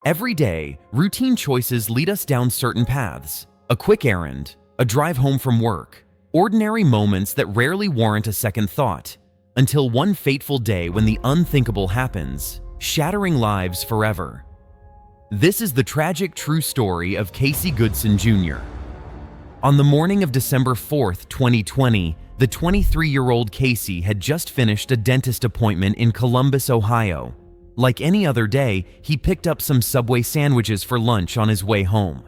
Every day, routine choices lead us down certain paths. A quick errand, a drive home from work, ordinary moments that rarely warrant a second thought, until one fateful day when the unthinkable happens, shattering lives forever. This is the tragic true story of Casey Goodson Jr. On the morning of December 4th, 2020, the 23-year-old Casey had just finished a dentist appointment in Columbus, Ohio. Like any other day, he picked up some Subway sandwiches for lunch on his way home.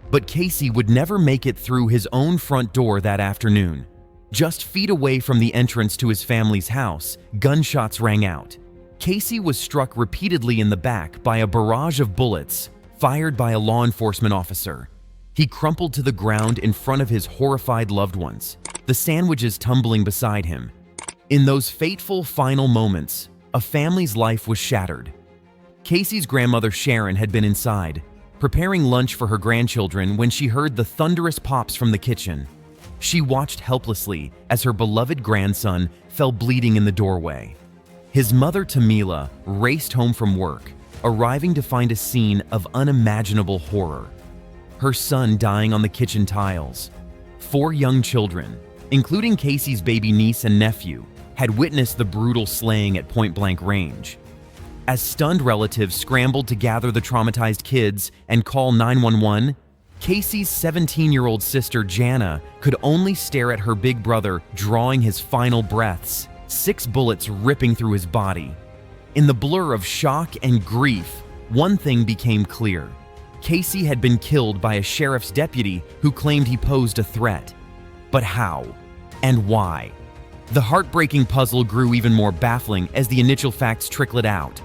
But Casey would never make it through his own front door that afternoon. Just feet away from the entrance to his family's house, gunshots rang out. Casey was struck repeatedly in the back by a barrage of bullets fired by a law enforcement officer. He crumpled to the ground in front of his horrified loved ones, the sandwiches tumbling beside him. In those fateful final moments, a family's life was shattered. Casey's grandmother Sharon had been inside, preparing lunch for her grandchildren when she heard the thunderous pops from the kitchen. She watched helplessly as her beloved grandson fell bleeding in the doorway. His mother Tamila raced home from work, arriving to find a scene of unimaginable horror. Her son dying on the kitchen tiles. 4 young children, including Casey's baby niece and nephew, had witnessed the brutal slaying at point-blank range. As stunned relatives scrambled to gather the traumatized kids and call 911, Casey's 17-year-old sister Jana could only stare at her big brother drawing his final breaths, 6 bullets ripping through his body. In the blur of shock and grief, one thing became clear. Casey had been killed by a sheriff's deputy who claimed he posed a threat. But how? And why? The heartbreaking puzzle grew even more baffling as the initial facts trickled out.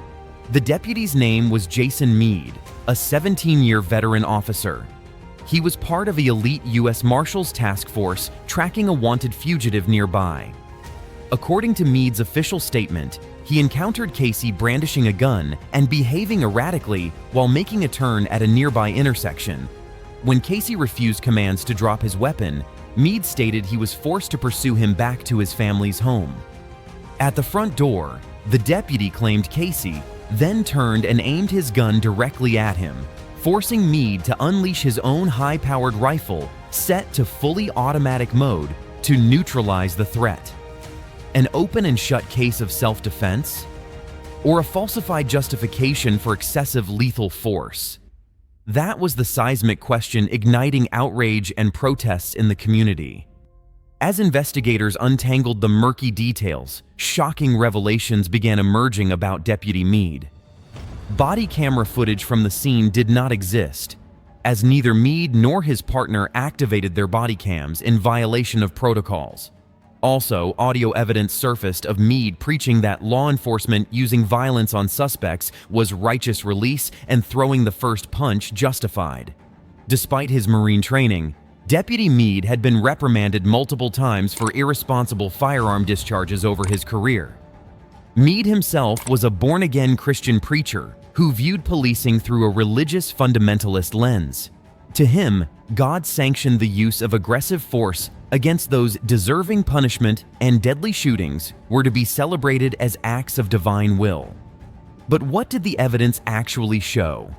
The deputy's name was Jason Meade, a 17-year veteran officer. He was part of the elite U.S. Marshals task force tracking a wanted fugitive nearby. According to Meade's official statement, he encountered Casey brandishing a gun and behaving erratically while making a turn at a nearby intersection. When Casey refused commands to drop his weapon, Meade stated he was forced to pursue him back to his family's home. At the front door, the deputy claimed Casey then turned and aimed his gun directly at him, forcing Meade to unleash his own high-powered rifle set to fully automatic mode to neutralize the threat. An open and shut case of self-defense? Or a falsified justification for excessive lethal force? That was the seismic question igniting outrage and protests in the community. As investigators untangled the murky details, shocking revelations began emerging about Deputy Meade. Body camera footage from the scene did not exist, as neither Meade nor his partner activated their body cams in violation of protocols. Also, audio evidence surfaced of Meade preaching that law enforcement using violence on suspects was righteous release and throwing the first punch justified. Despite his Marine training, Deputy Meade had been reprimanded multiple times for irresponsible firearm discharges over his career. Meade himself was a born-again Christian preacher who viewed policing through a religious fundamentalist lens. To him, God sanctioned the use of aggressive force against those deserving punishment, and deadly shootings were to be celebrated as acts of divine will. But what did the evidence actually show?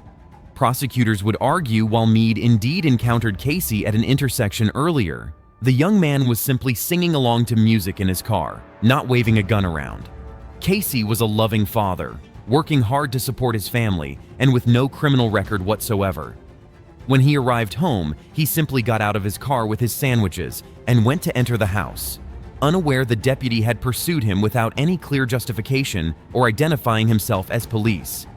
Prosecutors would argue while Meade indeed encountered Casey at an intersection earlier, the young man was simply singing along to music in his car, not waving a gun around. Casey was a loving father, working hard to support his family, and with no criminal record whatsoever. When he arrived home, he simply got out of his car with his sandwiches and went to enter the house, unaware the deputy had pursued him without any clear justification or identifying himself as police.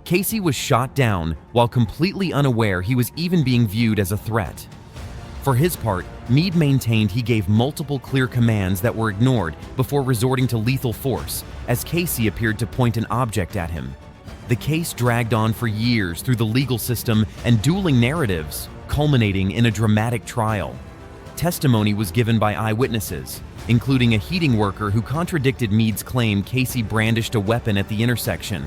Casey was shot down while completely unaware he was even being viewed as a threat. For his part, Meade maintained he gave multiple clear commands that were ignored before resorting to lethal force as Casey appeared to point an object at him. The case dragged on for years through the legal system and dueling narratives, culminating in a dramatic trial. Testimony was given by eyewitnesses, including a heating worker who contradicted Meade's claim Casey brandished a weapon at the intersection.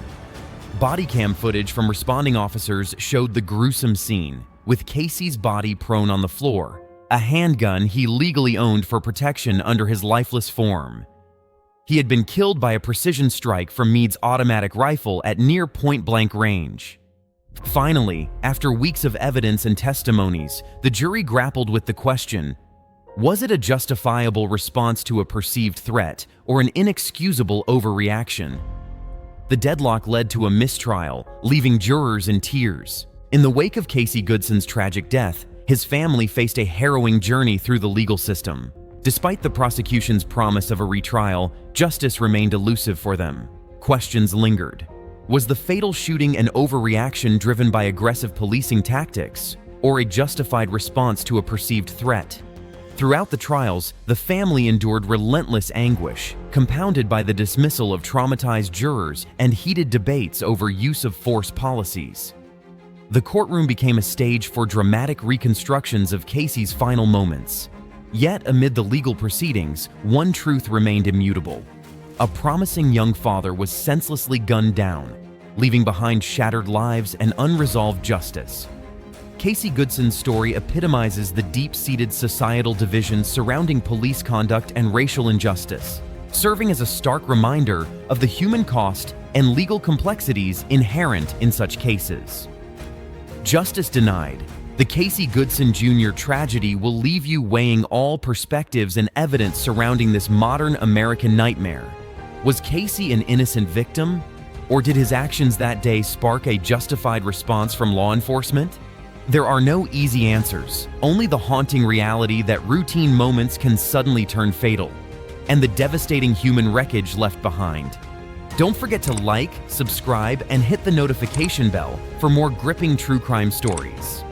Body cam footage from responding officers showed the gruesome scene, with Casey's body prone on the floor, a handgun he legally owned for protection under his lifeless form. He had been killed by a precision strike from Meade's automatic rifle at near point-blank range. Finally, after weeks of evidence and testimonies, the jury grappled with the question: was it a justifiable response to a perceived threat or an inexcusable overreaction? The deadlock led to a mistrial, leaving jurors in tears. In the wake of Casey Goodson's tragic death, his family faced a harrowing journey through the legal system. Despite the prosecution's promise of a retrial, justice remained elusive for them. Questions lingered. Was the fatal shooting an overreaction driven by aggressive policing tactics, or a justified response to a perceived threat? Throughout the trials, the family endured relentless anguish, compounded by the dismissal of traumatized jurors and heated debates over use of force policies. The courtroom became a stage for dramatic reconstructions of Casey's final moments. Yet, amid the legal proceedings, one truth remained immutable. A promising young father was senselessly gunned down, leaving behind shattered lives and unresolved justice. Casey Goodson's story epitomizes the deep-seated societal divisions surrounding police conduct and racial injustice, serving as a stark reminder of the human cost and legal complexities inherent in such cases. Justice denied, the Casey Goodson Jr. tragedy will leave you weighing all perspectives and evidence surrounding this modern American nightmare. Was Casey an innocent victim, or did his actions that day spark a justified response from law enforcement? There are no easy answers, only the haunting reality that routine moments can suddenly turn fatal, and the devastating human wreckage left behind. Don't forget to like, subscribe, and hit the notification bell for more gripping true crime stories.